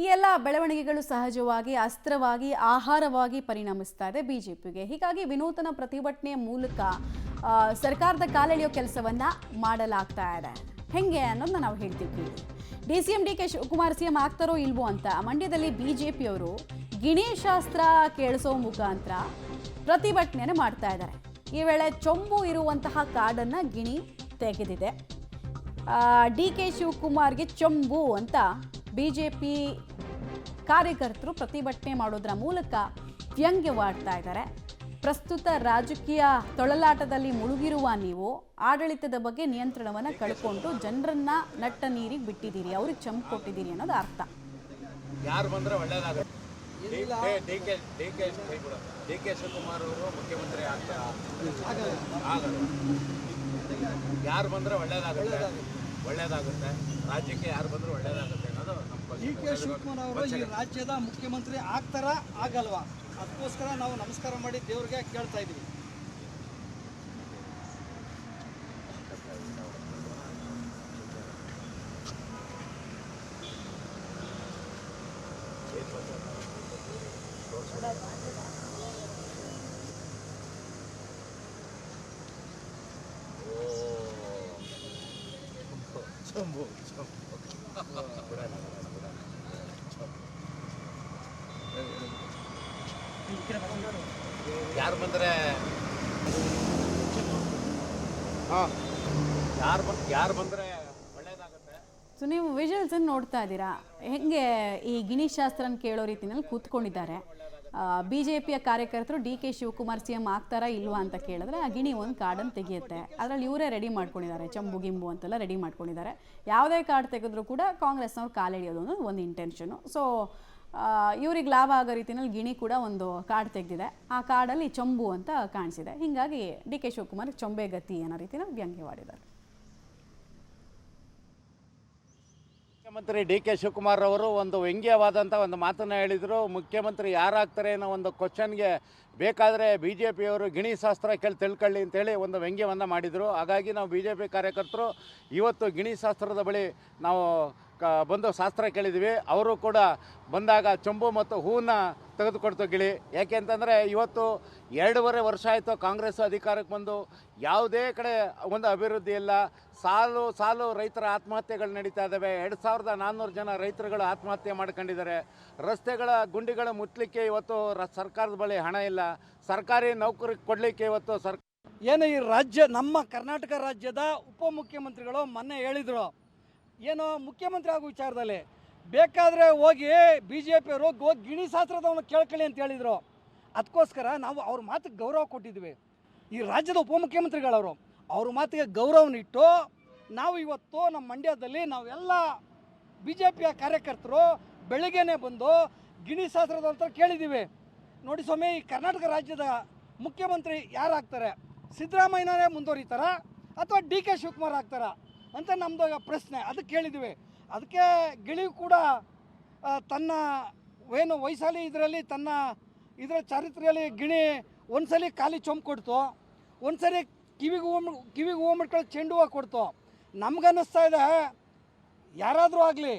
ಈ ಎಲ್ಲ ಬೆಳವಣಿಗೆಗಳು ಸಹಜವಾಗಿ ಅಸ್ತ್ರವಾಗಿ ಆಹಾರವಾಗಿ ಪರಿಣಮಿಸ್ತಾ ಇದೆ ಬಿಜೆಪಿಗೆ. ಹೀಗಾಗಿ ವಿನೂತನ ಪ್ರತಿಭಟನೆಯ ಮೂಲಕ ಸರ್ಕಾರದ ಕಾಲೆಳೆಯೋ ಕೆಲಸವನ್ನ ಮಾಡಲಾಗ್ತಾ ಇದೆ. ಹೆಂಗೆ ಅನ್ನೋದನ್ನ ನಾವು ಹೇಳ್ತೀವಿ. ಡಿಸಿಎಂ ಡಿಕೆ ಶಿವಕುಮಾರ್ ಸಿಎಂ ಆಗ್ತಾರೋ ಇಲ್ವೋ ಅಂತ ಮಂಡ್ಯದಲ್ಲಿ ಬಿಜೆಪಿಯವರು ಗಿಣಿಶಾಸ್ತ್ರ ಕೇಳಿಸೋ ಮುಖಾಂತರ ಪ್ರತಿಭಟನೆ ಮಾಡ್ತಾ ಇದ್ದಾರೆ. ಈ ವೇಳೆ ಚೊಂಬು ಇರುವಂತಹ ಕಾಡನ್ನ ಗಿಣಿ ತೆಗೆದಿದೆ. ಡಿಕೆ ಶಿವಕುಮಾರ್ಗೆ ಚೊಂಬು ಅಂತ ಬಿಜೆಪಿ ಕಾರ್ಯಕರ್ತರು ಪ್ರತಿಭಟನೆ ಮಾಡೋದ್ರ ಮೂಲಕ ವ್ಯಂಗ್ಯವಾಡ್ತಾ ಇದ್ದಾರೆ. ಪ್ರಸ್ತುತ ರಾಜಕೀಯ ತೊಳಲಾಟದಲ್ಲಿ ಮುಳುಗಿರುವ ನೀವು ಆಡಳಿತದ ಬಗ್ಗೆ ನಿಯಂತ್ರಣವನ್ನು ಕಳ್ಕೊಂಡು ಜನರನ್ನ ನಟ್ಟ ನೀರಿಗೆ ಬಿಟ್ಟಿದ್ದೀರಿ, ಅವ್ರಿಗೆ ಚಂಪು ಕೊಟ್ಟಿದ್ದೀರಿ ಅನ್ನೋದು ಅರ್ಥ. ಯಾರು ಬಂದ್ರೆ ಒಳ್ಳೇದಾಗುತ್ತೆ. ಡಿಕೆ ಶಿವಕುಮಾರ್ ಅವರು ಮುಖ್ಯಮಂತ್ರಿ ಆಗ್ತಾರೆ. ಯಾರು ಬಂದ್ರೆ ಒಳ್ಳೇದಾಗುತ್ತೆ. ರಾಜ್ಯಕ್ಕೆ ಯಾರು ಬಂದ್ರೆ ಒಳ್ಳೇದಾಗುತ್ತೆ ಅನ್ನೋದು ನಮ್ಮ ಡಿಕೆ ಶಿವಕುಮಾರ್ ಅವರು ಈ ರಾಜ್ಯದ ಮುಖ್ಯಮಂತ್ರಿ ಆಗ್ತಾರಾ ಆಗಲ್ವಾ, ಅದಕ್ಕೋಸ್ಕರ ನಾವು ನಮಸ್ಕಾರ ಮಾಡಿ ದೇವ್ರಿಗೆ ಕೇಳ್ತಾ ಇದ್ದೀವಿ. ಯಾರು ಬಂದ್ರೆ ಒಳ್ಳೇದಾಗುತ್ತೆ. ಸೊ ನೀವು ವಿಜುವಲ್ಸ್ ನೋಡ್ತಾ ಇದ್ದೀರಾ ಹೆಂಗೆ ಈ ಗಿಣಿಶಾಸ್ತ್ರನ ಕೇಳೋ ರೀತಿನಲ್ಲಿ ಕೂತ್ಕೊಂಡಿದ್ದಾರೆ. ಬಿಜೆಪಿಯ ಕಾರ್ಯಕರ್ತರು ಡಿಕೆ ಶಿವಕುಮಾರ್ ಸಿಎಂ ಆಗ್ತಾರಾ ಇಲ್ವಾ ಅಂತ ಕೇಳಿದ್ರೆ ಆ ಗಿಣಿ ಒಂದು ಕಾರ್ಡನ್ನು ತೆಗೆಯುತ್ತೆ. ಅದರಲ್ಲಿ ಇವರೇ ರೆಡಿ ಮಾಡ್ಕೊಂಡಿದ್ದಾರೆ, ಚಂಬು ಗಿಂಬು ಅಂತೆಲ್ಲ ರೆಡಿ ಮಾಡ್ಕೊಂಡಿದ್ದಾರೆ. ಯಾವುದೇ ಕಾರ್ಡ್ ತೆಗೆದ್ರೂ ಕೂಡ ಕಾಂಗ್ರೆಸ್ನವ್ರು ಕಾಲೆಳೆಯೋದು ಅನ್ನೋದು ಒಂದು ಇಂಟೆನ್ಷನು. ಸೊ ಇವ್ರಿಗೆ ಲಾಭ ಆಗೋ ರೀತಿಯಲ್ಲಿ ಗಿಣಿ ಕೂಡ ಒಂದು ಕಾರ್ಡ್ ತೆಗೆದಿದೆ. ಆ ಕಾರ್ಡಲ್ಲಿ ಚಂಬು ಅಂತ ಕಾಣಿಸಿದೆ. ಹೀಗಾಗಿ ಡಿ ಕೆ ಶಿವಕುಮಾರ್ ಚೊಂಬೆ ಗತಿ ಅನ್ನೋ ರೀತಿಯಲ್ಲಿ ವ್ಯಂಗ್ಯವಾಡಿದ್ದಾರೆ. ಮುಖ್ಯಮಂತ್ರಿ ಡಿ ಕೆ ಶಿವಕುಮಾರ್ ಅವರು ಒಂದು ವ್ಯಂಗ್ಯವಾದಂಥ ಒಂದು ಮಾತನ್ನು ಹೇಳಿದರು. ಮುಖ್ಯಮಂತ್ರಿ ಯಾರಾಗ್ತಾರೆ ಅನ್ನೋ ಒಂದು ಕ್ವಶನ್ಗೆ ಬೇಕಾದರೆ ಬಿ ಜೆ ಪಿಯವರು ಗಿಣಿಶಾಸ್ತ್ರ ತಿಳ್ಕೊಳ್ಳಿ ಅಂತೇಳಿ ಒಂದು ವ್ಯಂಗ್ಯವನ್ನು ಮಾಡಿದರು. ಹಾಗಾಗಿ ನಾವು ಬಿ ಜೆ ಪಿ ಕಾರ್ಯಕರ್ತರು ಇವತ್ತು ಗಿಣಿಶಾಸ್ತ್ರದ ಬಳಿ ನಾವು ಬಂದು ಶಾಸ್ತ್ರ ಕೇಳಿದ್ವಿ. ಅವರು ಕೂಡ ಬಂದಾಗ ಚೊಂಬು ಮತ್ತು ಹೂವನ್ನು ತೆಗೆದುಕೊಡ್ತು ಗಿಳಿ. ಯಾಕೆ ಅಂತಂದರೆ ಇವತ್ತು 2.5 ವರ್ಷ ಆಯಿತು ಕಾಂಗ್ರೆಸ್ ಅಧಿಕಾರಕ್ಕೆ ಬಂದು, ಯಾವುದೇ ಕಡೆ ಒಂದು ಅಭಿವೃದ್ಧಿ ಇಲ್ಲ. ಸಾಲು ರೈತರ ಆತ್ಮಹತ್ಯೆಗಳು ನಡೀತಾ ಇದ್ದಾವೆ. 2400 ಜನ ರೈತರುಗಳು ಆತ್ಮಹತ್ಯೆ ಮಾಡ್ಕೊಂಡಿದ್ದಾರೆ. ರಸ್ತೆಗಳ ಗುಂಡಿಗಳು ಮುಚ್ಚಲಿಕ್ಕೆ ಇವತ್ತು ಸರ್ಕಾರದ ಬಳಿ ಹಣ ಇಲ್ಲ. ಸರ್ಕಾರಿ ನೌಕರಿ ಕೊಡಲಿಕ್ಕೆ ಇವತ್ತು ಏನು ಈ ರಾಜ್ಯ ನಮ್ಮ ಕರ್ನಾಟಕ ರಾಜ್ಯದ ಉಪಮುಖ್ಯಮಂತ್ರಿಗಳು ಮೊನ್ನೆ ಹೇಳಿದರು, ಏನು ಮುಖ್ಯಮಂತ್ರಿ ಆಗೋ ವಿಚಾರದಲ್ಲಿ ಬೇಕಾದರೆ ಹೋಗಿ ಬಿ ಜೆ ಪಿಯವರು ಹೋಗಿ ಗಿಣಿಶಾಸ್ತ್ರದವನ್ನ ಕೇಳ್ಕೊಳ್ಳಿ ಅಂತ ಹೇಳಿದರು. ಅದಕ್ಕೋಸ್ಕರ ನಾವು ಅವ್ರ ಮಾತಿಗೆ ಗೌರವ ಕೊಟ್ಟಿದ್ವಿ. ಈ ರಾಜ್ಯದ ಉಪಮುಖ್ಯಮಂತ್ರಿಗಳವರು ಅವ್ರ ಮಾತಿಗೆ ಗೌರವನಿಟ್ಟು ನಾವು ಇವತ್ತು ನಮ್ಮ ಮಂಡ್ಯದಲ್ಲಿ ನಾವೆಲ್ಲ ಬಿ ಜೆ ಪಿಯ ಕಾರ್ಯಕರ್ತರು ಬೆಳಿಗ್ಗೆನೇ ಬಂದು ಗಿಣಿಶಾಸ್ತ್ರದ ಹತ್ರ ಕೇಳಿದ್ದೀವಿ. ನೋಡಿ ಸ್ವಾಮಿ, ಈ ಕರ್ನಾಟಕ ರಾಜ್ಯದ ಮುಖ್ಯಮಂತ್ರಿ ಯಾರಾಗ್ತಾರೆ? ಸಿದ್ದರಾಮಯ್ಯನವರೇ ಮುಂದುವರಿತಾರಾ ಅಥವಾ ಡಿ ಕೆ ಶಿವಕುಮಾರ್ ಆಗ್ತಾರಾ ಅಂತ ನಮ್ಮದು ಪ್ರಶ್ನೆ. ಅದಕ್ಕೆ ಕೇಳಿದ್ವಿ. ಅದಕ್ಕೆ ಗಿಳಿ ಕೂಡ ತನ್ನ ಏನು ವಯಸ್ಸಲ್ಲಿ ಇದರಲ್ಲಿ ಇದರ ಚಾರಿತ್ರೆಯಲ್ಲಿ ಗಿಣಿ ಒಂದ್ಸಲಿ ಖಾಲಿ ಚೊಂಬು ಕೊಡ್ತು, ಒಂದ್ಸರಿ ಕಿವಿಗೆ ಹೂವು ಮುಟ್ಕೊಳ್ಳೋ ಚೆಂಡು ಹೂವು ಕೊಡ್ತು. ನಮ್ಗನ್ನಿಸ್ತಾ ಇದೆ ಯಾರಾದರೂ ಆಗಲಿ